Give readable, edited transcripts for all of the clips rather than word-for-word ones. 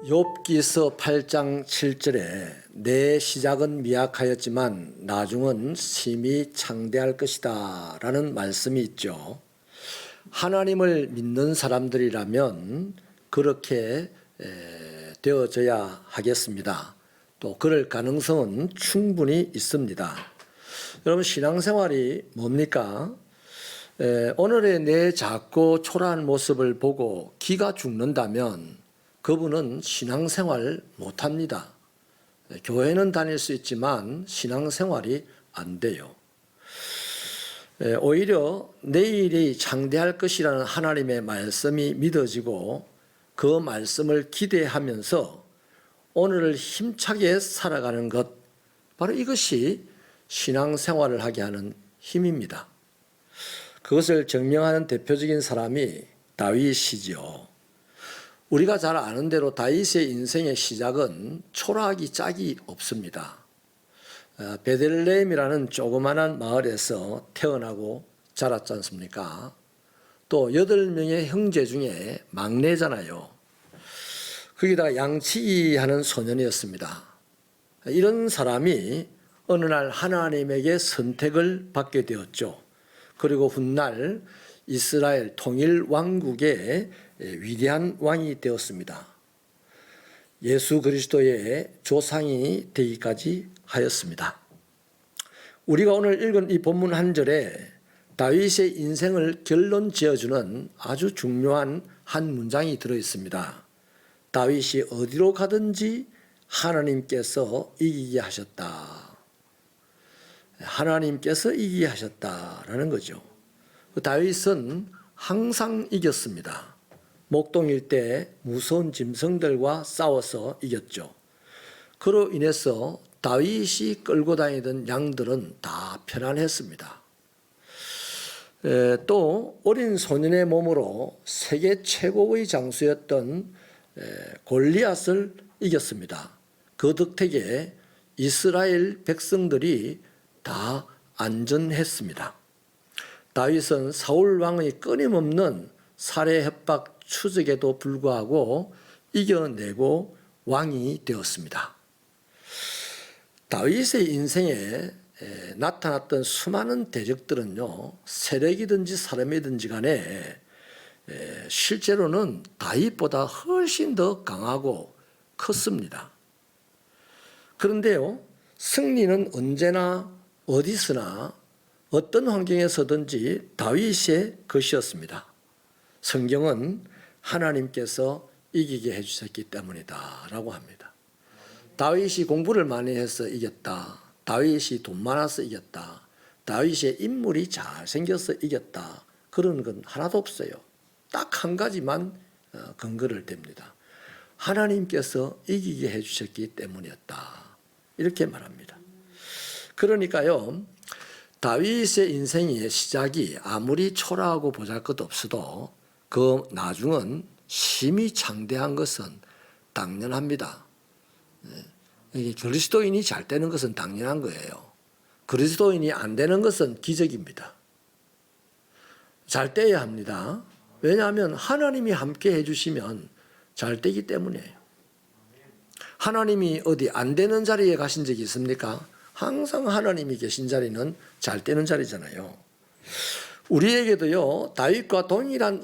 욥기서 8장 7절에 내 시작은 미약하였지만 나중은 심히 창대할 것이다 라는 말씀이 있죠. 하나님을 믿는 사람들이라면 그렇게 되어져야 하겠습니다. 또 그럴 가능성은 충분히 있습니다. 여러분, 신앙생활이 뭡니까? 오늘의 내 작고 초라한 모습을 보고 기가 죽는다면 그분은 신앙생활 못합니다. 교회는 다닐 수 있지만 신앙생활이 안 돼요. 오히려 내일이 창대할 것이라는 하나님의 말씀이 믿어지고 그 말씀을 기대하면서 오늘을 힘차게 살아가는 것, 바로 이것이 신앙생활을 하게 하는 힘입니다. 그것을 증명하는 대표적인 사람이 다윗이지요. 우리가 잘 아는 대로 다윗의 인생의 시작은 초라하기 짝이 없습니다. 베들레헴이라는 조그마한 마을에서 태어나고 자랐지 않습니까? 또 8명의 형제 중에 막내잖아요. 거기다가 양치기 하는 소년이었습니다. 이런 사람이 어느 날 하나님에게 선택을 받게 되었죠. 그리고 훗날 이스라엘 통일 왕국의 위대한 왕이 되었습니다. 예수 그리스도의 조상이 되기까지 하였습니다. 우리가 오늘 읽은 이 본문 한 절에 다윗의 인생을 결론 지어주는 아주 중요한 한 문장이 들어있습니다. 다윗이 어디로 가든지 하나님께서 이기게 하셨다. 하나님께서 이기게 하셨다라는 거죠. 다윗은 항상 이겼습니다. 목동일 때 무서운 짐승들과 싸워서 이겼죠. 그로 인해서 다윗이 끌고 다니던 양들은 다 편안했습니다. 또 어린 소년의 몸으로 세계 최고의 장수였던 골리앗을 이겼습니다. 그 덕택에 이스라엘 백성들이 다 안전했습니다. 다윗은 사울 왕의 끊임없는 살해 협박 추적에도 불구하고 이겨내고 왕이 되었습니다. 다윗의 인생에 나타났던 수많은 대적들은요, 세력이든지 사람이든지 간에 실제로는 다윗보다 훨씬 더 강하고 컸습니다. 그런데요, 승리는 언제나 어디서나 어떤 환경에서든지 다윗의 것이었습니다. 성경은 하나님께서 이기게 해주셨기 때문이다 라고 합니다. 다윗이 공부를 많이 해서 이겼다. 다윗이 돈 많아서 이겼다. 다윗의 인물이 잘생겨서 이겼다. 그런 건 하나도 없어요. 딱 한 가지만 근거를 댑니다. 하나님께서 이기게 해주셨기 때문이었다. 이렇게 말합니다. 그러니까요, 다윗의 인생의 시작이 아무리 초라하고 보잘것없어도 그 나중은 심히 창대한 것은 당연합니다. 그리스도인이 잘 되는 것은 당연한 거예요. 그리스도인이 안 되는 것은 기적입니다. 잘 돼야 합니다. 왜냐하면 하나님이 함께 해주시면 잘 되기 때문이에요. 하나님이 어디 안 되는 자리에 가신 적이 있습니까? 항상 하나님이 계신 자리는 잘 되는 자리잖아요. 우리에게도요, 다윗과 동일한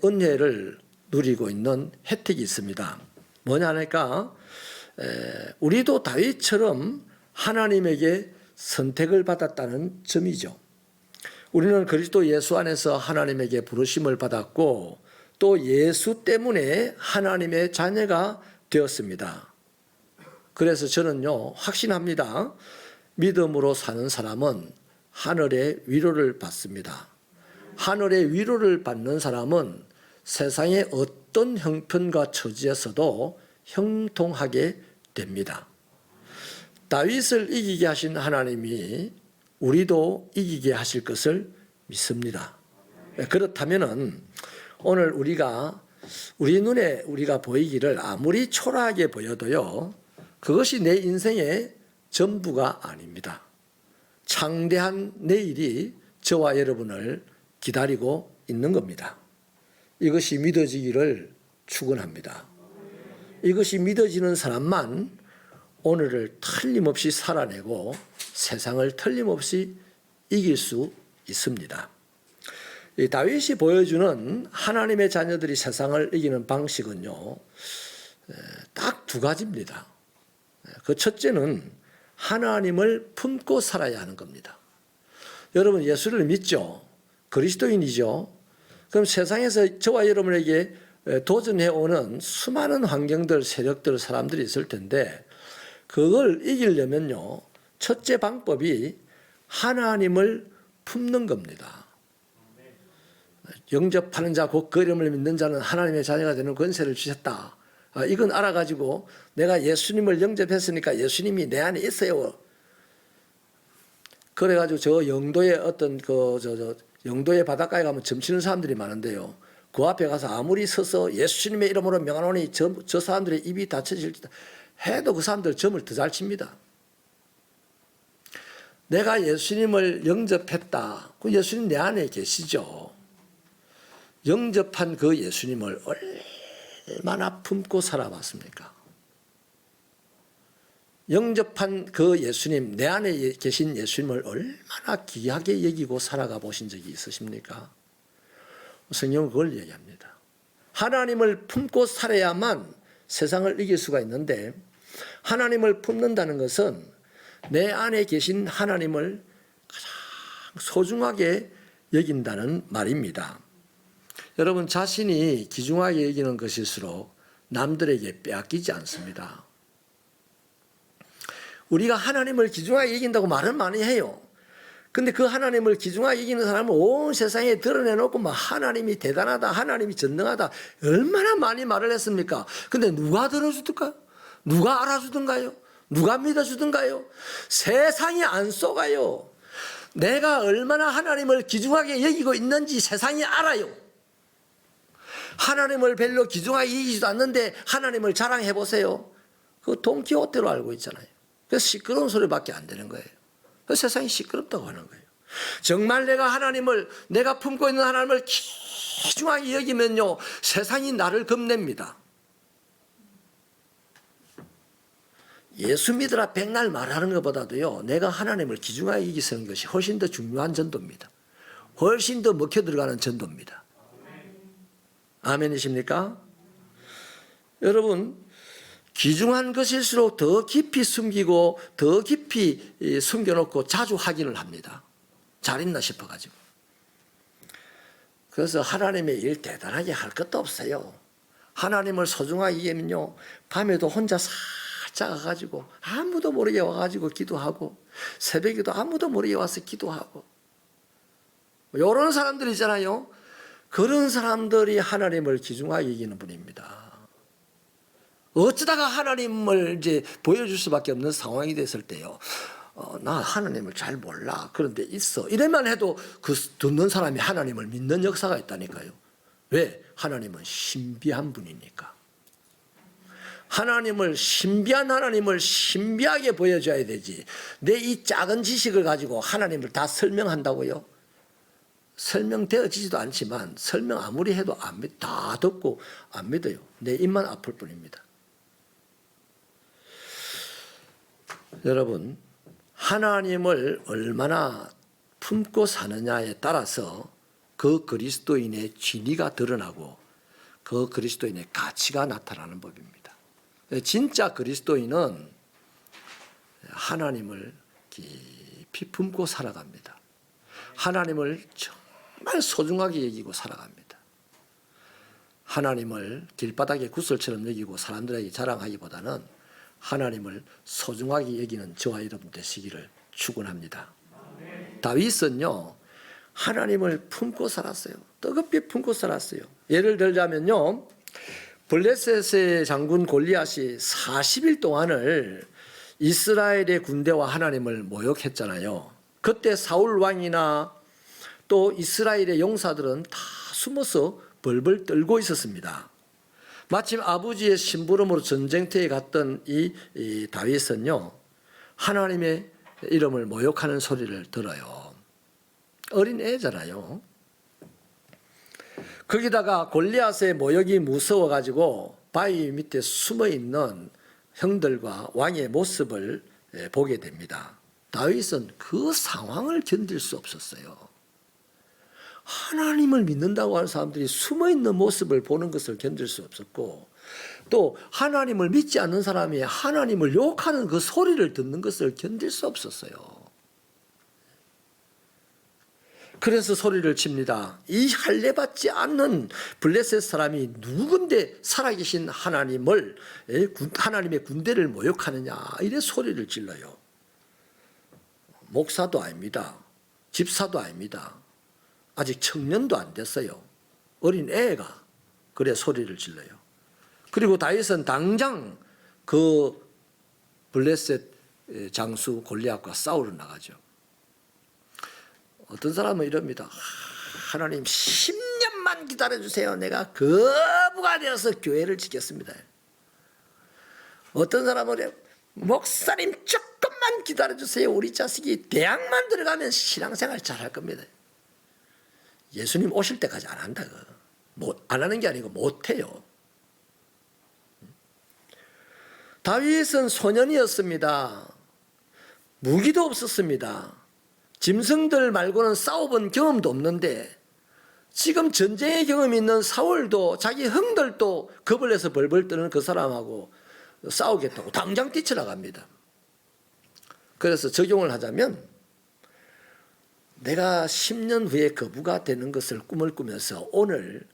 은혜를 누리고 있는 혜택이 있습니다. 뭐냐 하니까 우리도 다윗처럼 하나님에게 선택을 받았다는 점이죠. 우리는 그리스도 예수 안에서 하나님에게 부르심을 받았고 또 예수 때문에 하나님의 자녀가 되었습니다. 그래서 저는요, 확신합니다. 믿음으로 사는 사람은 하늘의 위로를 받습니다. 하늘의 위로를 받는 사람은 세상의 어떤 형편과 처지에서도 형통하게 됩니다. 다윗을 이기게 하신 하나님이 우리도 이기게 하실 것을 믿습니다. 그렇다면은 오늘 우리 눈에 우리가 보이기를 아무리 초라하게 보여도요, 그것이 내 인생의 전부가 아닙니다. 창대한 내일이 저와 여러분을 기다리고 있는 겁니다. 이것이 믿어지기를 축원합니다. 이것이 믿어지는 사람만 오늘을 틀림없이 살아내고 세상을 틀림없이 이길 수 있습니다. 이 다윗이 보여주는 하나님의 자녀들이 세상을 이기는 방식은요, 딱 두 가지입니다. 그 첫째는 하나님을 품고 살아야 하는 겁니다. 여러분 예수를 믿죠? 그리스도인이죠? 그럼 세상에서 저와 여러분에게 도전해오는 수많은 환경들, 세력들, 사람들이 있을 텐데 그걸 이기려면요, 첫째 방법이 하나님을 품는 겁니다. 영접하는 자 곧 그 이름을 믿는 자는 하나님의 자녀가 되는 권세를 주셨다. 이건 알아가지고 내가 예수님을 영접했으니까 예수님이 내 안에 있어요. 그래가지고 저 영도의 어떤 영도의 바닷가에 가면 점치는 사람들이 많은데요. 그 앞에 가서 아무리 서서 예수님의 이름으로 명하노니 저 사람들의 입이 닫혀질지다 해도 그 사람들 점을 더 잘 칩니다. 내가 예수님을 영접했다. 그 예수님 내 안에 계시죠. 영접한 그 예수님을 얼마나 품고 살아봤습니까? 영접한 그 예수님, 내 안에 계신 예수님을 얼마나 귀하게 여기고 살아가 보신 적이 있으십니까? 성경은 그걸 얘기합니다. 하나님을 품고 살아야만 세상을 이길 수가 있는데 하나님을 품는다는 것은 내 안에 계신 하나님을 가장 소중하게 여긴다는 말입니다. 여러분 자신이 귀중하게 여기는 것일수록 남들에게 빼앗기지 않습니다. 우리가 하나님을 귀중하게 여긴다고 말은 많이 해요. 근데 그 하나님을 귀중하게 여기는 사람은 온 세상에 드러내놓고 막 하나님이 대단하다, 하나님이 전능하다 얼마나 많이 말을 했습니까? 근데 누가 들어주든가요? 누가 알아주든가요? 누가 믿어주든가요? 세상이 안 속아요. 내가 얼마나 하나님을 귀중하게 여기고 있는지 세상이 알아요. 하나님을 별로 귀중하게 여기지도 않는데 하나님을 자랑해 보세요. 그 돈키호테로 알고 있잖아요. 그래서 시끄러운 소리밖에 안 되는 거예요. 그래서 세상이 시끄럽다고 하는 거예요. 정말 내가 품고 있는 하나님을 귀중하게 여기면요, 세상이 나를 겁냅니다. 예수 믿으라 백날 말하는 것보다도요, 내가 하나님을 귀중하게 여기는 것이 훨씬 더 중요한 전도입니다. 훨씬 더 먹혀 들어가는 전도입니다. 아멘이십니까? 여러분, 귀중한 것일수록 더 깊이 숨기고 더 깊이 숨겨놓고 자주 확인을 합니다. 잘 있나 싶어가지고. 그래서 하나님의 일 대단하게 할 것도 없어요. 하나님을 소중하게 여기면요, 밤에도 혼자 살짝 와가지고 아무도 모르게 와가지고 기도하고 새벽에도 아무도 모르게 와서 기도하고 이런 사람들 있잖아요. 그런 사람들이 하나님을 귀중하게 여기는 분입니다. 어쩌다가 하나님을 이제 보여줄 수밖에 없는 상황이 됐을 때요, 나 하나님을 잘 몰라. 그런데 있어. 이래만 해도 그 듣는 사람이 하나님을 믿는 역사가 있다니까요. 왜? 하나님은 신비한 분이니까. 신비한 하나님을 신비하게 보여줘야 되지. 내 이 작은 지식을 가지고 하나님을 다 설명한다고요? 설명되어지지도 않지만 설명 아무리 해도 다 듣고 안 믿어요. 내 입만 아플 뿐입니다. 여러분, 하나님을 얼마나 품고 사느냐에 따라서 그 그리스도인의 진리가 드러나고 그 그리스도인의 가치가 나타나는 법입니다. 진짜 그리스도인은 하나님을 깊이 품고 살아갑니다. 하나님을 정말 소중하게 여기고 살아갑니다. 하나님을 길바닥의 구슬처럼 여기고 사람들에게 자랑하기보다는 하나님을 소중하게 여기는 저와 여러분 되시기를 축원합니다. 다윗은요, 하나님을 품고 살았어요. 뜨겁게 품고 살았어요. 예를 들자면요, 블레셋의 장군 골리앗이 40일 동안을 이스라엘의 군대와 하나님을 모욕했잖아요. 그때 사울 왕이나 또 이스라엘의 용사들은 다 숨어서 벌벌 떨고 있었습니다. 마침 아버지의 심부름으로 전쟁터에 갔던 이 다윗은요, 하나님의 이름을 모욕하는 소리를 들어요. 어린 애잖아요. 거기다가 골리앗의 모욕이 무서워가지고 바위 밑에 숨어 있는 형들과 왕의 모습을 보게 됩니다. 다윗은 그 상황을 견딜 수 없었어요. 하나님을 믿는다고 하는 사람들이 숨어 있는 모습을 보는 것을 견딜 수 없었고, 또 하나님을 믿지 않는 사람이 하나님을 욕하는 그 소리를 듣는 것을 견딜 수 없었어요. 그래서 소리를 칩니다. 이 할례받지 않는 블레셋 사람이 누군데 살아계신 하나님의 군대를 모욕하느냐, 이래 소리를 질러요. 목사도 아닙니다. 집사도 아닙니다. 아직 청년도 안 됐어요. 어린 애가 그래 소리를 질러요. 그리고 다윗은 당장 그 블레셋 장수 골리앗과 싸우러 나가죠. 어떤 사람은 이럽니다. 하나님 10년만 기다려주세요. 내가 거부가 되어서 교회를 지켰습니다. 어떤 사람은 목사님 조금만 기다려주세요. 우리 자식이 대학만 들어가면 신앙생활 잘할 겁니다. 예수님 오실 때까지 안 한다. 안 하는 게 아니고 못해요. 다윗은 소년이었습니다. 무기도 없었습니다. 짐승들 말고는 싸워본 경험도 없는데, 지금 전쟁의 경험이 있는 사울도 자기 형들도 겁을 내서 벌벌 떠는 그 사람하고 싸우겠다고 당장 뛰쳐나갑니다. 그래서 적용을 하자면, 내가 10년 후에 거부가 되는 것을 꿈을 꾸면서 오늘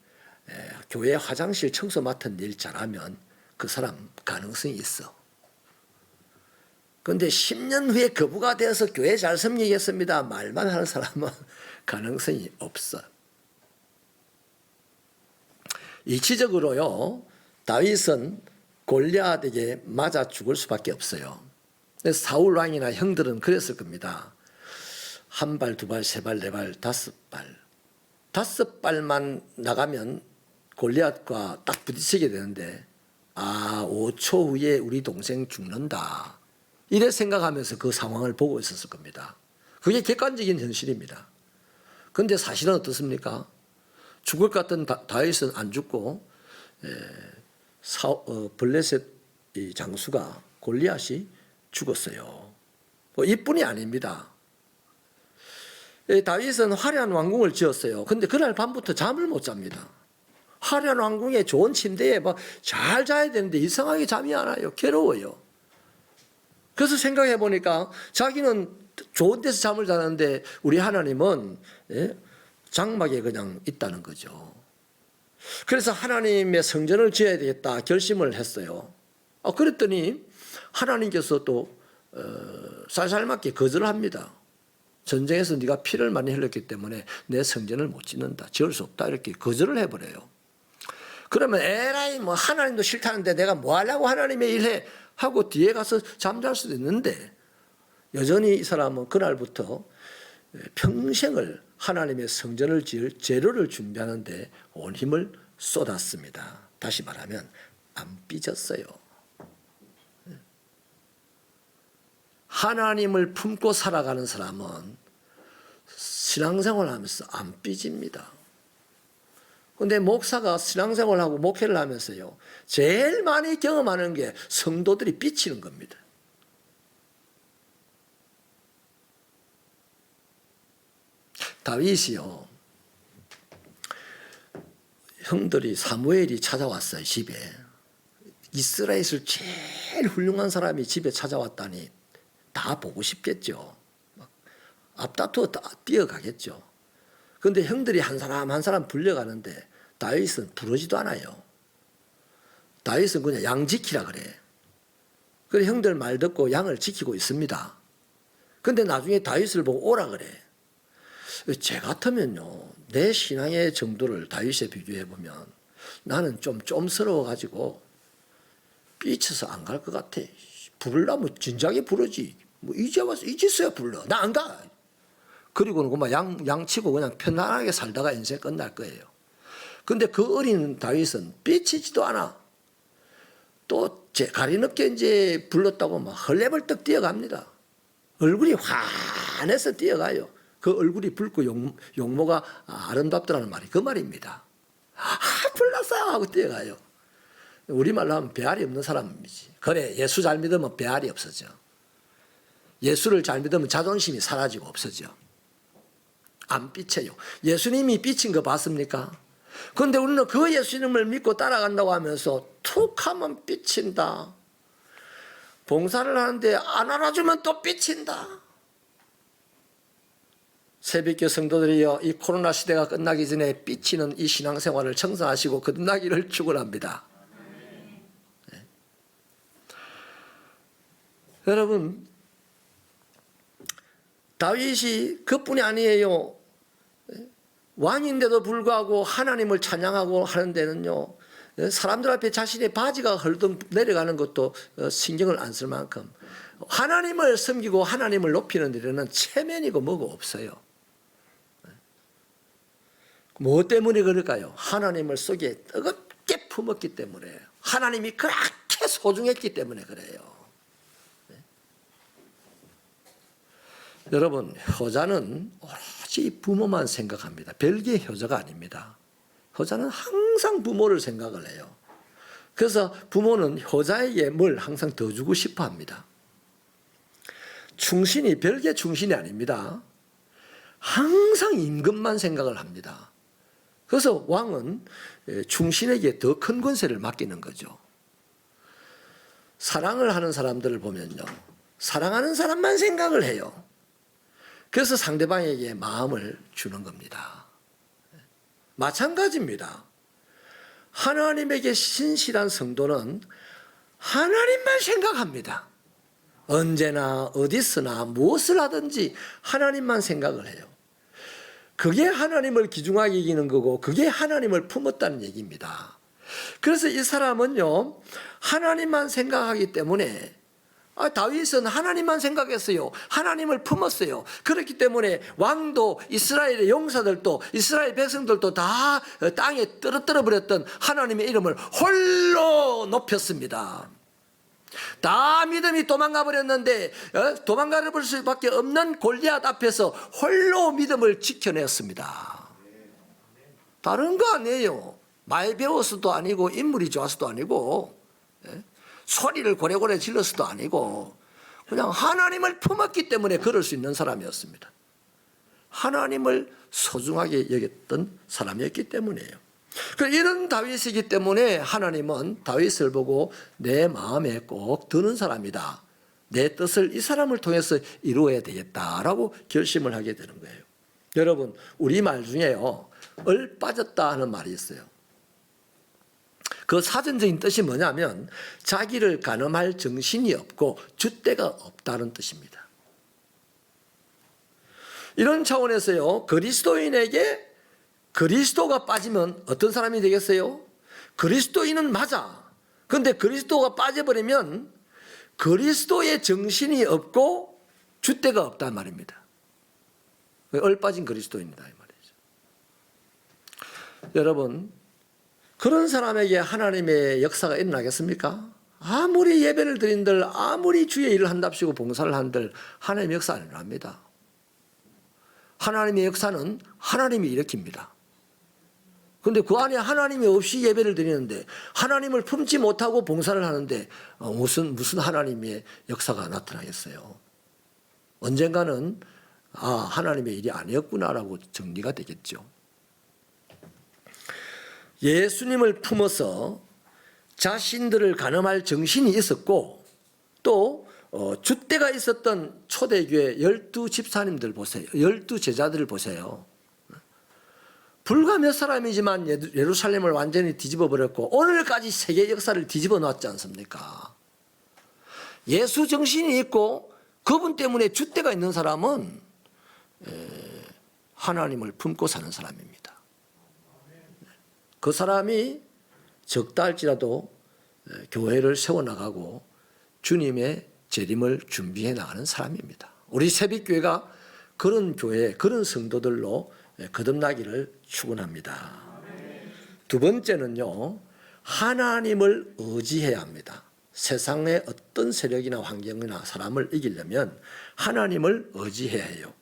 교회 화장실 청소 맡은 일 잘하면 그 사람 가능성이 있어. 그런데 10년 후에 거부가 되어서 교회 잘 섬기겠습니다 말만 하는 사람은 가능성이 없어. 이치적으로요, 다윗은 골리앗에게 맞아 죽을 수밖에 없어요. 사울 왕이나 형들은 그랬을 겁니다. 한 발, 두 발, 세 발, 네 발, 다섯 발. 5발만 나가면 골리앗과 딱 부딪히게 되는데, 5초 후에 우리 동생 죽는다, 이래 생각하면서 그 상황을 보고 있었을 겁니다. 그게 객관적인 현실입니다. 그런데 사실은 어떻습니까? 죽을 것 같은 다윗은 안 죽고 블레셋 장수가 골리앗이 죽었어요. 이뿐이 아닙니다. 다윗은 화려한 왕궁을 지었어요. 그런데 그날 밤부터 잠을 못 잡니다. 화려한 왕궁에 좋은 침대에 잘 자야 되는데 이상하게 잠이 안 와요. 괴로워요. 그래서 생각해 보니까 자기는 좋은 데서 잠을 자는데 우리 하나님은 장막에 그냥 있다는 거죠. 그래서 하나님의 성전을 지어야 되겠다 결심을 했어요. 그랬더니 하나님께서 또 살살맞게 거절을 합니다. 전쟁에서 네가 피를 많이 흘렸기 때문에 내 성전을 못 짓는다, 지을 수 없다, 이렇게 거절을 해버려요. 그러면 에라이 하나님도 싫다는데 내가 뭐 하려고 하나님의 일해 하고 뒤에 가서 잠잘 수도 있는데, 여전히 이 사람은 그날부터 평생을 하나님의 성전을 지을 재료를 준비하는데 온 힘을 쏟았습니다. 다시 말하면 안 삐졌어요. 하나님을 품고 살아가는 사람은 신앙생활을 하면서 안 삐집니다. 그런데 목사가 신앙생활하고 목회를 하면서요, 제일 많이 경험하는 게 성도들이 삐치는 겁니다. 다윗이요, 형들이 사무엘이 찾아왔어요. 집에. 이스라엘에서 제일 훌륭한 사람이 집에 찾아왔다니 다 보고 싶겠죠. 앞다투어 뛰어가겠죠. 그런데 형들이 한 사람 한 사람 불려가는데 다윗은 부르지도 않아요. 다윗은 그냥 양 지키라 그래. 그래 형들 말 듣고 양을 지키고 있습니다. 그런데 나중에 다윗을 보고 오라 그래. 제 같으면요, 내 신앙의 정도를 다윗에 비교해 보면 나는 좀 쫌스러워가지고 삐쳐서 안 갈 것 같아. 부르려면 진작에 부르지. 이제 와서 이제서야 불러. 나 안 가. 그리고는 그만 양치고 그냥 편안하게 살다가 인생 끝날 거예요. 근데 그 어린 다윗은 삐치지도 않아. 또 가리늦게 이제 불렀다고 막 헐레벌떡 뛰어갑니다. 얼굴이 환해서 뛰어가요. 그 얼굴이 붉고 용모가 아름답더라는 말이 그 말입니다. 불렀어 하고 뛰어가요. 우리말로 하면 배알이 없는 사람이지. 그래, 예수 잘 믿으면 배알이 없어져. 예수를 잘 믿으면 자존심이 사라지고 없어져. 안 삐쳐요. 예수님이 삐친 거 봤습니까? 그런데 우리는 그 예수님을 믿고 따라간다고 하면서 툭 하면 삐친다. 봉사를 하는데 안 알아주면 또 삐친다. 새벽교 성도들이여, 이 코로나 시대가 끝나기 전에 삐치는 이 신앙생활을 청산하시고 거듭나기를 축원합니다. 네. 여러분, 다윗이 그뿐이 아니에요. 왕인데도 불구하고 하나님을 찬양하고 하는 데는요, 사람들 앞에 자신의 바지가 헐덩 내려가는 것도 신경을 안 쓸 만큼 하나님을 섬기고 하나님을 높이는 데는 체면이고 뭐고 없어요. 뭐 때문에 그럴까요? 하나님을 속에 뜨겁게 품었기 때문에, 하나님이 그렇게 소중했기 때문에 그래요. 여러분, 효자는 오로지 부모만 생각합니다. 별개의 효자가 아닙니다. 효자는 항상 부모를 생각을 해요. 그래서 부모는 효자에게 뭘 항상 더 주고 싶어 합니다. 충신이 별개 충신이 아닙니다. 항상 임금만 생각을 합니다. 그래서 왕은 충신에게 더 큰 권세를 맡기는 거죠. 사랑을 하는 사람들을 보면요, 사랑하는 사람만 생각을 해요. 그래서 상대방에게 마음을 주는 겁니다. 마찬가지입니다. 하나님에게 신실한 성도는 하나님만 생각합니다. 언제나 어디서나 무엇을 하든지 하나님만 생각을 해요. 그게 하나님을 귀중하게 여기는 거고, 그게 하나님을 품었다는 얘기입니다. 그래서 이 사람은요, 하나님만 생각하기 때문에, 다윗은 하나님만 생각했어요. 하나님을 품었어요. 그렇기 때문에 왕도, 이스라엘의 용사들도, 이스라엘 백성들도 다 땅에 떨어뜨려 버렸던 하나님의 이름을 홀로 높였습니다. 다 믿음이 도망가 버렸는데, 도망가 버릴 수밖에 없는 골리앗 앞에서 홀로 믿음을 지켜냈습니다. 다른 거 아니에요. 많이 배워서도 아니고, 인물이 좋아서도 아니고, 소리를 고래고래 질러서도 아니고, 그냥 하나님을 품었기 때문에 그럴 수 있는 사람이었습니다. 하나님을 소중하게 여겼던 사람이었기 때문이에요. 이런 다윗이기 때문에 하나님은 다윗을 보고 내 마음에 꼭 드는 사람이다, 내 뜻을 이 사람을 통해서 이루어야 되겠다라고 결심을 하게 되는 거예요. 여러분, 우리말 중에요, 얼 빠졌다 하는 말이 있어요. 그 사전적인 뜻이 뭐냐면 자기를 가늠할 정신이 없고 줏대가 없다는 뜻입니다. 이런 차원에서요, 그리스도인에게 그리스도가 빠지면 어떤 사람이 되겠어요? 그리스도인은 맞아. 그런데 그리스도가 빠져버리면 그리스도의 정신이 없고 줏대가 없단 말입니다. 얼빠진 그리스도인이다 이 말이죠. 여러분, 그런 사람에게 하나님의 역사가 일어나겠습니까? 아무리 예배를 드린들, 아무리 주의 일을 한답시고 봉사를 한들 하나님의 역사 안 일어납니다. 하나님의 역사는 하나님이 일으킵니다. 그런데 그 안에 하나님이 없이 예배를 드리는데, 하나님을 품지 못하고 봉사를 하는데 무슨 하나님의 역사가 나타나겠어요? 언젠가는 하나님의 일이 아니었구나라고 정리가 되겠죠. 예수님을 품어서 자신들을 가늠할 정신이 있었고, 또 줏대가 있었던 초대교회 12 집사님들 보세요. 12 제자들을 보세요. 불과 몇 사람이지만 예루살렘을 완전히 뒤집어 버렸고 오늘까지 세계 역사를 뒤집어 놨지 않습니까? 예수 정신이 있고 그분 때문에 줏대가 있는 사람은 하나님을 품고 사는 사람입니다. 그 사람이 적다 할지라도 교회를 세워나가고 주님의 재림을 준비해 나가는 사람입니다. 우리 새벽교회가 그런 교회, 그런 성도들로 거듭나기를 축원합니다. 두 번째는요, 하나님을 의지해야 합니다. 세상의 어떤 세력이나 환경이나 사람을 이기려면 하나님을 의지해야 해요.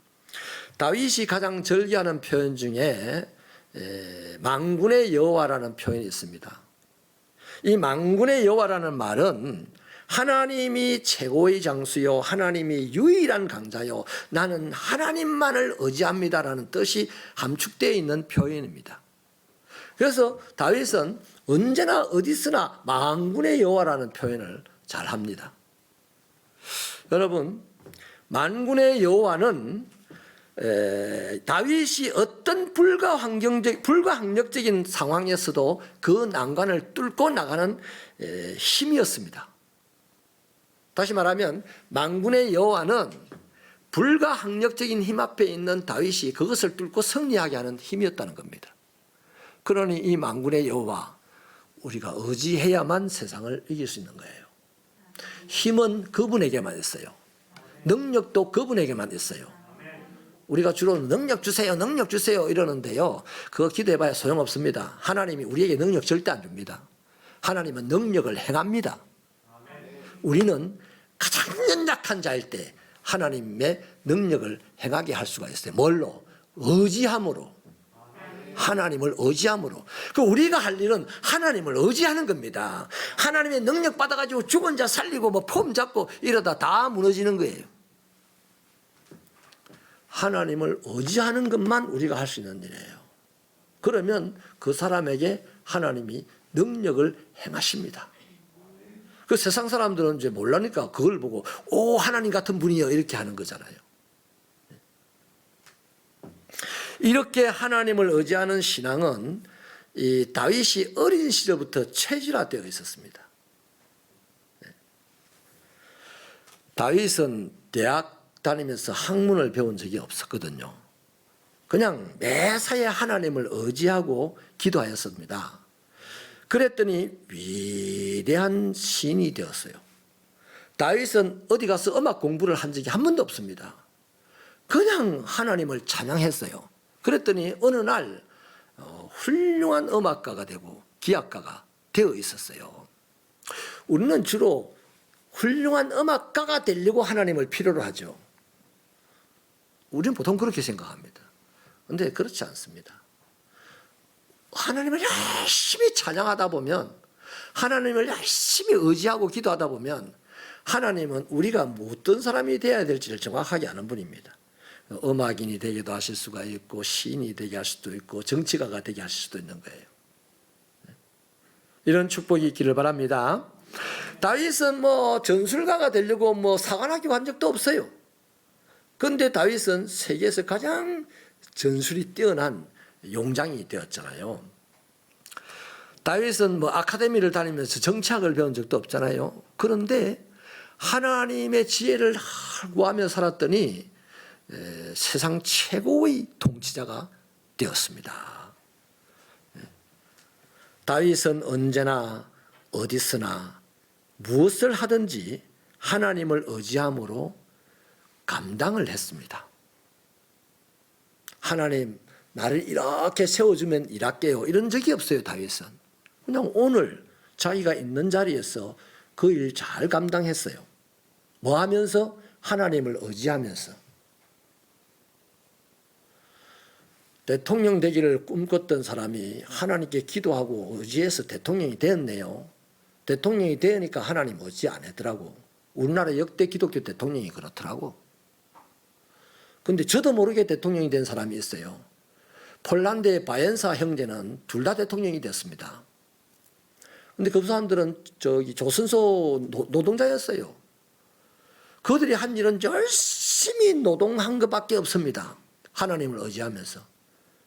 다윗이 가장 절기하는 표현 중에 망군의 여호와라는 표현이 있습니다. 이 만군의 여호와라는 말은 하나님이 최고의 장수요, 하나님이 유일한 강자요, 나는 하나님만을 의지합니다라는 뜻이 함축되어 있는 표현입니다. 그래서 다윗은 언제나 어디서나 만군의 여호와라는 표현을 잘 합니다. 여러분, 만군의 여호와는 다윗이 어떤 불가항력적인 상황에서도 그 난관을 뚫고 나가는 힘이었습니다. 다시 말하면 만군의 여호와는 불가항력적인 힘 앞에 있는 다윗이 그것을 뚫고 승리하게 하는 힘이었다는 겁니다. 그러니 이 만군의 여호와, 우리가 의지해야만 세상을 이길 수 있는 거예요. 힘은 그분에게만 있어요. 능력도 그분에게만 있어요. 우리가 주로 능력 주세요, 능력 주세요 이러는데요, 그거 기도해봐야 소용없습니다. 하나님이 우리에게 능력 절대 안 줍니다. 하나님은 능력을 행합니다. 우리는 가장 연약한 자일 때 하나님의 능력을 행하게 할 수가 있어요. 뭘로? 의지함으로. 하나님을 의지함으로. 그 우리가 할 일은 하나님을 의지하는 겁니다. 하나님의 능력 받아가지고 죽은 자 살리고 뭐 폼 잡고 이러다 다 무너지는 거예요. 하나님을 의지하는 것만 우리가 할 수 있는 일이에요. 그러면 그 사람에게 하나님이 능력을 행하십니다. 그 세상 사람들은 이제 몰라니까 그걸 보고 오, 하나님 같은 분이요 이렇게 하는 거잖아요. 이렇게 하나님을 의지하는 신앙은 이 다윗이 어린 시절부터 체질화되어 있었습니다. 다윗은 대학 다니면서 학문을 배운 적이 없었거든요. 그냥 매사에 하나님을 의지하고 기도하였습니다. 그랬더니 위대한 시인이 되었어요. 다윗은 어디 가서 음악 공부를 한 적이 한 번도 없습니다. 그냥 하나님을 찬양했어요. 그랬더니 어느 날 훌륭한 음악가가 되고 기악가가 되어 있었어요. 우리는 주로 훌륭한 음악가가 되려고 하나님을 필요로 하죠. 우리는 보통 그렇게 생각합니다. 그런데 그렇지 않습니다. 하나님을 열심히 찬양하다 보면, 하나님을 열심히 의지하고 기도하다 보면 하나님은 우리가 어떤 사람이 되어야 될지를 정확하게 아는 분입니다. 음악인이 되기도 하실 수가 있고, 시인이 되게 할 수도 있고, 정치가가 되게 하실 수도 있는 거예요. 이런 축복이 있기를 바랍니다. 다윗은 뭐 전술가가 되려고 뭐 사관학교 간 적도 없어요. 그런데 다윗은 세계에서 가장 전술이 뛰어난 용장이 되었잖아요. 다윗은 뭐 아카데미를 다니면서 정치학을 배운 적도 없잖아요. 그런데 하나님의 지혜를 구하며 살았더니 세상 최고의 통치자가 되었습니다. 다윗은 언제나 어디서나 무엇을 하든지 하나님을 의지함으로 감당을 했습니다. 하나님, 나를 이렇게 세워주면 일할게요, 이런 적이 없어요. 다윗은 그냥 오늘 자기가 있는 자리에서 그 일 잘 감당했어요. 뭐 하면서? 하나님을 의지하면서. 대통령 되기를 꿈꿨던 사람이 하나님께 기도하고 의지해서 대통령이 되었네요. 대통령이 되니까 하나님 의지 안 하더라고. 우리나라 역대 기독교 대통령이 그렇더라고. 근데 저도 모르게 대통령이 된 사람이 있어요. 폴란드의 바엔사 형제는 둘 다 대통령이 됐습니다. 근데 그 사람들은 조선소 노동자였어요. 그들이 한 일은 열심히 노동한 것밖에 없습니다. 하나님을 의지하면서.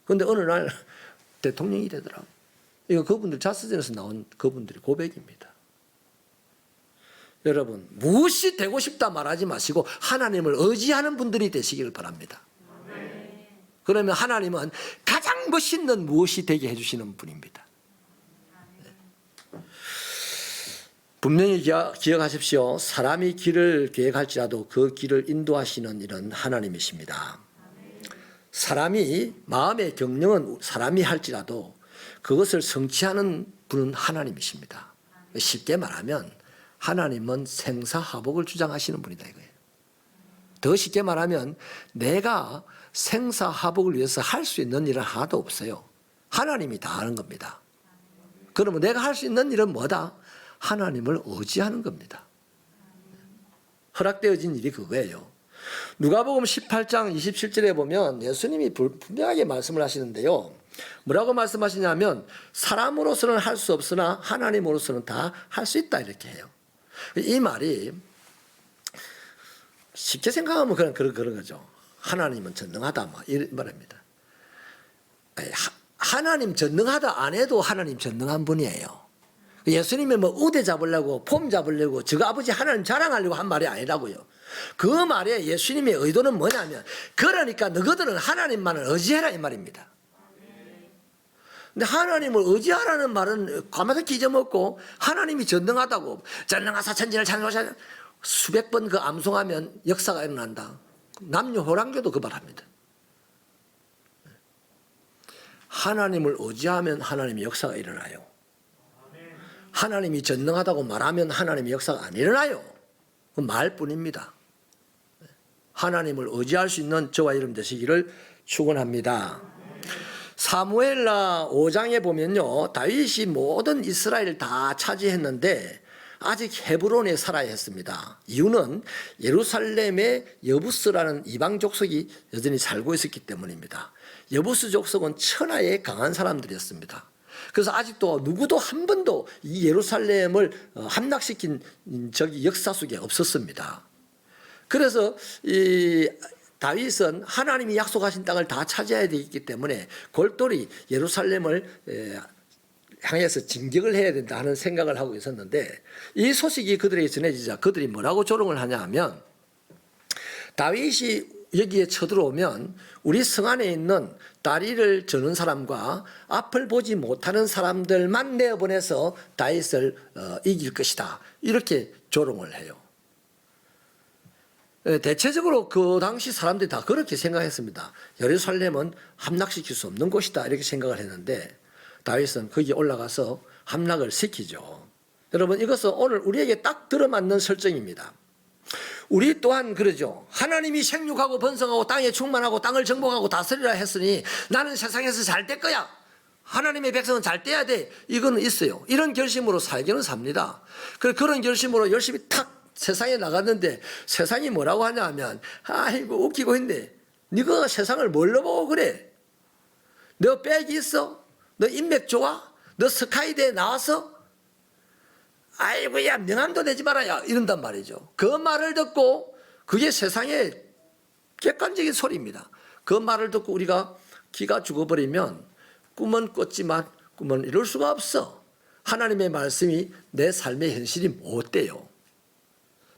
근데 어느 날 대통령이 되더라고요. 이거 그분들 자서전에서 나온 그분들의 고백입니다. 여러분, 무엇이 되고 싶다 말하지 마시고 하나님을 의지하는 분들이 되시기를 바랍니다. 그러면 하나님은 가장 멋있는 무엇이 되게 해주시는 분입니다. 분명히 기억하십시오. 사람이 길을 계획할지라도 그 길을 인도하시는 이런 하나님이십니다. 사람이 마음의 경영은 사람이 할지라도 그것을 성취하는 분은 하나님이십니다. 쉽게 말하면 하나님은 생사화복을 주장하시는 분이다 이거예요. 더 쉽게 말하면 내가 생사화복을 위해서 할 수 있는 일은 하나도 없어요. 하나님이 다 하는 겁니다. 그러면 내가 할 수 있는 일은 뭐다? 하나님을 의지하는 겁니다. 허락되어진 일이 그거예요. 누가복음 18장 27절에 보면 예수님이 분명하게 말씀을 하시는데요. 뭐라고 말씀하시냐면 사람으로서는 할 수 없으나 하나님으로서는 다 할 수 있다 이렇게 해요. 이 말이 쉽게 생각하면 그런 거죠. 하나님은 전능하다 이런 말입니다. 하나님 전능하다 안 해도 하나님 전능한 분이에요. 예수님이 뭐 우대 잡으려고 폼 잡으려고 저거 아버지 하나님 자랑하려고 한 말이 아니라고요. 그 말에 예수님의 의도는 뭐냐면 그러니까 너희들은 하나님만을 의지해라 이 말입니다. 근데 하나님을 의지하라는 말은 가만히 잊어먹고 하나님이 전능하다고 전능하사 천지를 창조하사 수백 번 그 암송하면 역사가 일어난다. 남녀 호랑교도 그 말합니다. 하나님을 의지하면 하나님의 역사가 일어나요. 하나님이 전능하다고 말하면 하나님의 역사가 안 일어나요. 그 말뿐입니다. 하나님을 의지할 수 있는 저와 여러분 되시기를 축원합니다. 사무엘라 5장에 보면요, 다윗이 모든 이스라엘을 다 차지했는데 아직 헤브론에 살아야 했습니다. 이유는 예루살렘에 여부스라는 이방 족속이 여전히 살고 있었기 때문입니다. 여부스 족속은 천하에 강한 사람들이었습니다. 그래서 아직도 누구도 한 번도 이 예루살렘을 함락시킨 적이 역사 속에 없었습니다. 그래서 이 다윗은 하나님이 약속하신 땅을 다 차지해야 되기 때문에 골똘히 예루살렘을 향해서 진격을 해야 된다 하는 생각을 하고 있었는데 이 소식이 그들에게 전해지자 그들이 뭐라고 조롱을 하냐 하면 다윗이 여기에 쳐들어오면 우리 성 안에 있는 다리를 저는 사람과 앞을 보지 못하는 사람들만 내어보내서 다윗을 이길 것이다. 이렇게 조롱을 해요. 대체적으로 그 당시 사람들이 다 그렇게 생각했습니다. 예루살렘은 함락시킬 수 없는 곳이다 이렇게 생각을 했는데 다윗은 거기에 올라가서 함락을 시키죠. 여러분 이것은 오늘 우리에게 딱 들어맞는 설정입니다. 우리 또한 그러죠. 하나님이 생육하고 번성하고 땅에 충만하고 땅을 정복하고 다스리라 했으니 나는 세상에서 잘 될 거야. 하나님의 백성은 잘 돼야 돼. 이거는 있어요. 이런 결심으로 살기는 삽니다. 그런 결심으로 열심히 탁 세상에 나갔는데 세상이 뭐라고 하냐 하면 아이고 웃기고 있네. 네가 세상을 뭘로 보고 그래? 너 백이 있어? 너 인맥 좋아? 너 스카이대에 나와서? 아이고야 명함도 내지 말아야 이런단 말이죠. 그 말을 듣고 그게 세상의 객관적인 소리입니다. 그 말을 듣고 우리가 기가 죽어버리면 꿈은 꿨지만 꿈은 이룰 수가 없어. 하나님의 말씀이 내 삶의 현실이 못 돼요.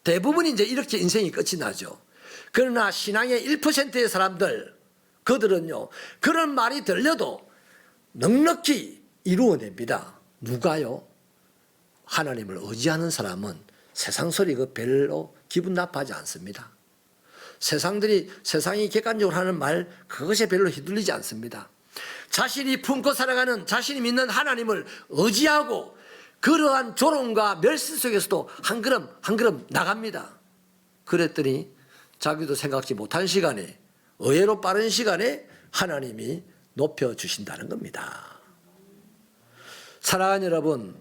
대부분이 이제 이렇게 인생이 끝이 나죠. 그러나 신앙의 1%의 사람들 그들은요 그런 말이 들려도 넉넉히 이루어냅니다. 누가요? 하나님을 의지하는 사람은 세상 소리 그 별로 기분 나빠하지 않습니다. 세상이 객관적으로 하는 말 그것에 별로 휘둘리지 않습니다. 자신이 품고 살아가는 자신이 믿는 하나님을 의지하고 그러한 조롱과 멸시 속에서도 한 걸음 한 걸음 나갑니다. 그랬더니 자기도 생각지 못한 시간에 의외로 빠른 시간에 하나님이 높여주신다는 겁니다. 사랑하는 여러분,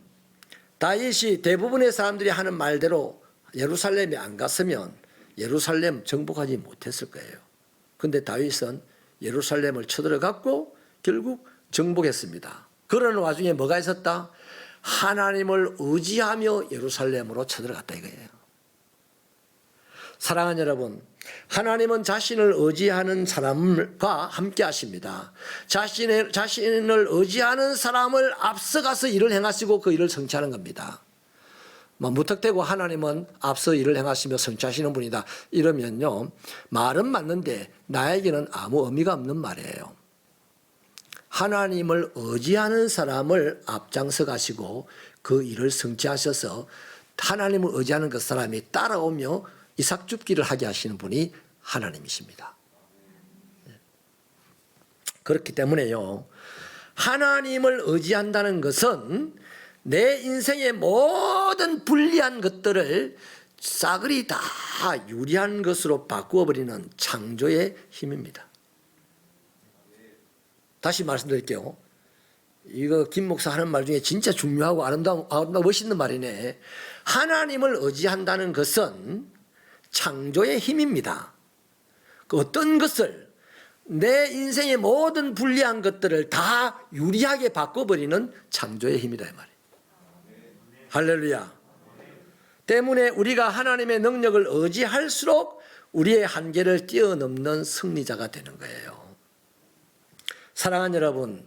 다윗이 대부분의 사람들이 하는 말대로 예루살렘에 안 갔으면 예루살렘 정복하지 못했을 거예요. 그런데 다윗은 예루살렘을 쳐들어갔고 결국 정복했습니다. 그러는 와중에 뭐가 있었다? 하나님을 의지하며 예루살렘으로 쳐들어갔다 이거예요. 사랑하는 여러분, 하나님은 자신을 의지하는 사람과 함께 하십니다. 자신을 의지하는 사람을 앞서가서 일을 행하시고 그 일을 성취하는 겁니다. 무턱대고 하나님은 앞서 일을 행하시며 성취하시는 분이다 이러면요 말은 맞는데 나에게는 아무 의미가 없는 말이에요. 하나님을 의지하는 사람을 앞장서 가시고 그 일을 성취하셔서 하나님을 의지하는 그 사람이 따라오며 이삭줍기를 하게 하시는 분이 하나님이십니다. 그렇기 때문에요 하나님을 의지한다는 것은 내 인생의 모든 불리한 것들을 싸그리 다 유리한 것으로 바꾸어버리는 창조의 힘입니다. 다시 말씀드릴게요. 이거 김 목사 하는 말 중에 진짜 중요하고 아름다워 멋있는 말이네. 하나님을 의지한다는 것은 창조의 힘입니다. 그 어떤 것을 내 인생의 모든 불리한 것들을 다 유리하게 바꿔버리는 창조의 힘이다 이 말이에요. 할렐루야. 때문에 우리가 하나님의 능력을 의지할수록 우리의 한계를 뛰어넘는 승리자가 되는 거예요. 사랑하는 여러분,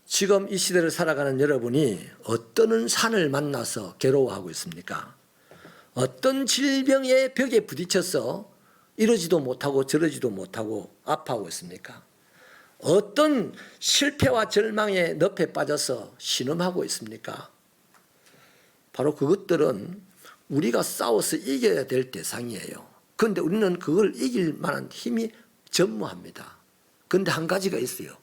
지금 이 시대를 살아가는 여러분이 어떤 산을 만나서 괴로워하고 있습니까? 어떤 질병의 벽에 부딪혀서 이러지도 못하고 저러지도 못하고 아파하고 있습니까? 어떤 실패와 절망의 늪에 빠져서 신음하고 있습니까? 바로 그것들은 우리가 싸워서 이겨야 될 대상이에요. 그런데 우리는 그걸 이길 만한 힘이 전무합니다. 그런데 한 가지가 있어요.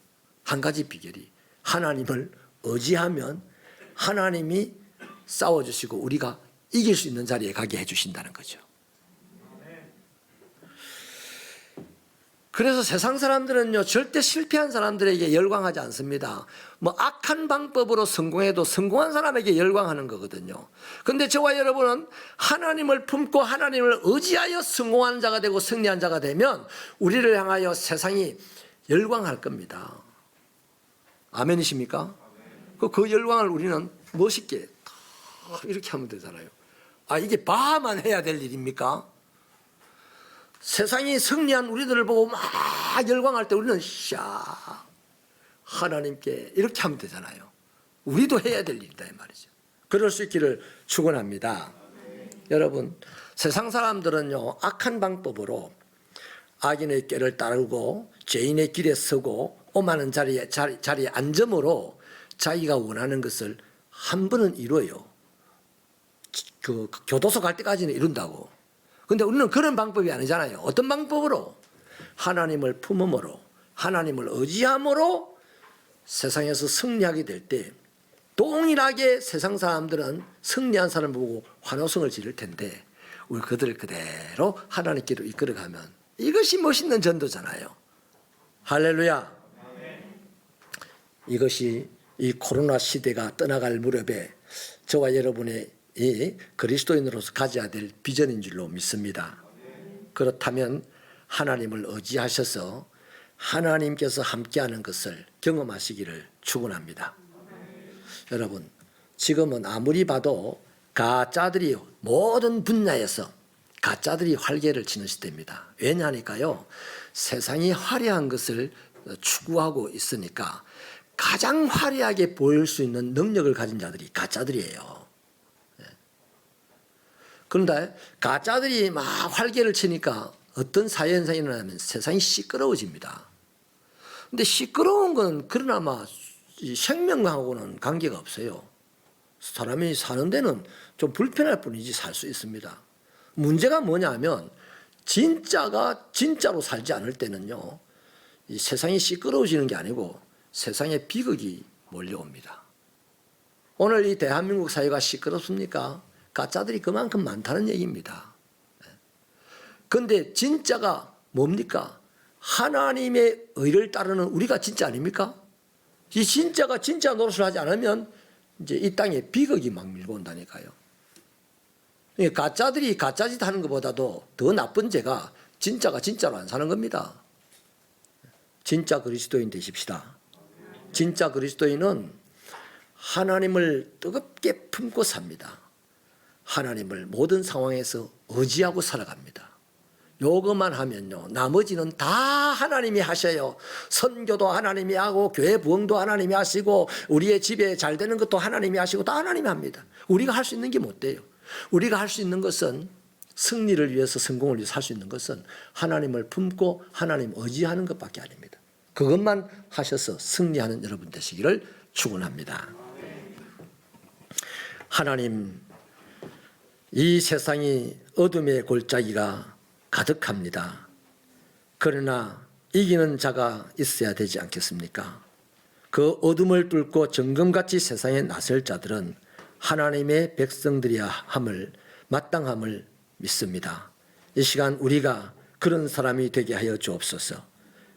한 가지 비결이 하나님을 의지하면 하나님이 싸워주시고 우리가 이길 수 있는 자리에 가게 해주신다는 거죠. 그래서 세상 사람들은요, 절대 실패한 사람들에게 열광하지 않습니다. 뭐 악한 방법으로 성공해도 성공한 사람에게 열광하는 거거든요. 그런데 저와 여러분은 하나님을 품고 하나님을 의지하여 성공한 자가 되고 승리한 자가 되면 우리를 향하여 세상이 열광할 겁니다. 아멘이십니까? 그 열광을 우리는 멋있게 이렇게 하면 되잖아요. 아, 이게 봐만 해야 될 일입니까? 세상이 승리한 우리들을 보고 막 열광할 때 우리는 하나님께 이렇게 하면 되잖아요. 우리도 해야 될 일이다 이 말이죠. 그럴 수 있기를 축원합니다. 여러분, 세상 사람들은요, 악한 방법으로 악인의 꾀를 따르고 죄인의 길에 서고 오만한 자리에 앉음으로 자기가 원하는 것을 한 번은 이뤄요. 그 교도소 갈 때까지는 이룬다고. 그런데 우리는 그런 방법이 아니잖아요. 어떤 방법으로? 하나님을 품음으로, 하나님을 의지함으로 세상에서 승리하게 될 때 동일하게 세상 사람들은 승리한 사람을 보고 환호성을 지를 텐데 우리 그들을 그대로 하나님께로 이끌어가면 이것이 멋있는 전도잖아요. 할렐루야. 이것이 이 코로나 시대가 떠나갈 무렵에 저와 여러분의 이 그리스도인으로서 가져야 될 비전인 줄로 믿습니다. 그렇다면 하나님을 의지하셔서 하나님께서 함께하는 것을 경험하시기를 축원합니다. 여러분, 지금은 아무리 봐도 가짜들이 모든 분야에서 가짜들이 활개를 치는 시대입니다. 왜냐하니까요, 세상이 화려한 것을 추구하고 있으니까 가장 화려하게 보일 수 있는 능력을 가진 자들이 가짜들이에요. 그런데 가짜들이 막 활개를 치니까 어떤 사회 현상이 일어나면 세상이 시끄러워집니다. 근데 시끄러운 건 그러나마 생명하고는 관계가 없어요. 사람이 사는 데는 좀 불편할 뿐이지 살 수 있습니다. 문제가 뭐냐면 진짜가 진짜로 살지 않을 때는요, 이 세상이 시끄러워지는 게 아니고 세상에 비극이 몰려옵니다. 오늘 이 대한민국 사회가 시끄럽습니까? 가짜들이 그만큼 많다는 얘기입니다. 그런데 진짜가 뭡니까? 하나님의 의를 따르는 우리가 진짜 아닙니까? 이 진짜가 진짜 노릇을 하지 않으면 이제 이 땅에 비극이 막 밀고 온다니까요. 가짜들이 가짜짓 하는 것보다도 더 나쁜 죄가 진짜가 진짜로 안 사는 겁니다. 진짜 그리스도인 되십시다. 진짜 그리스도인은 하나님을 뜨겁게 품고 삽니다. 하나님을 모든 상황에서 의지하고 살아갑니다. 요것만 하면요, 나머지는 다 하나님이 하셔요. 선교도 하나님이 하고 교회 부흥도 하나님이 하시고 우리의 집에 잘 되는 것도 하나님이 하시고 다 하나님이 합니다. 우리가 할 수 있는 게 못 돼요. 우리가 할 수 있는 것은 승리를 위해서, 성공을 위해서 할 수 있는 것은 하나님을 품고 하나님 의지하는 것밖에 아닙니다. 그것만 하셔서 승리하는 여러분 되시기를 축원합니다. 하나님, 이 세상이 어둠의 골짜기가 가득합니다. 그러나 이기는 자가 있어야 되지 않겠습니까? 그 어둠을 뚫고 정금같이 세상에 나설 자들은 하나님의 백성들이야 함을, 마땅함을 믿습니다. 이 시간 우리가 그런 사람이 되게 하여 주옵소서.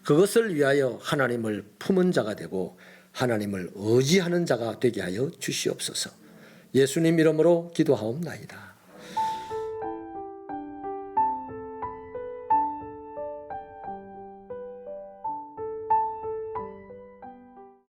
그것을 위하여 하나님을 품은 자가 되고 하나님을 의지하는 자가 되게 하여 주시옵소서. 예수님 이름으로 기도하옵나이다.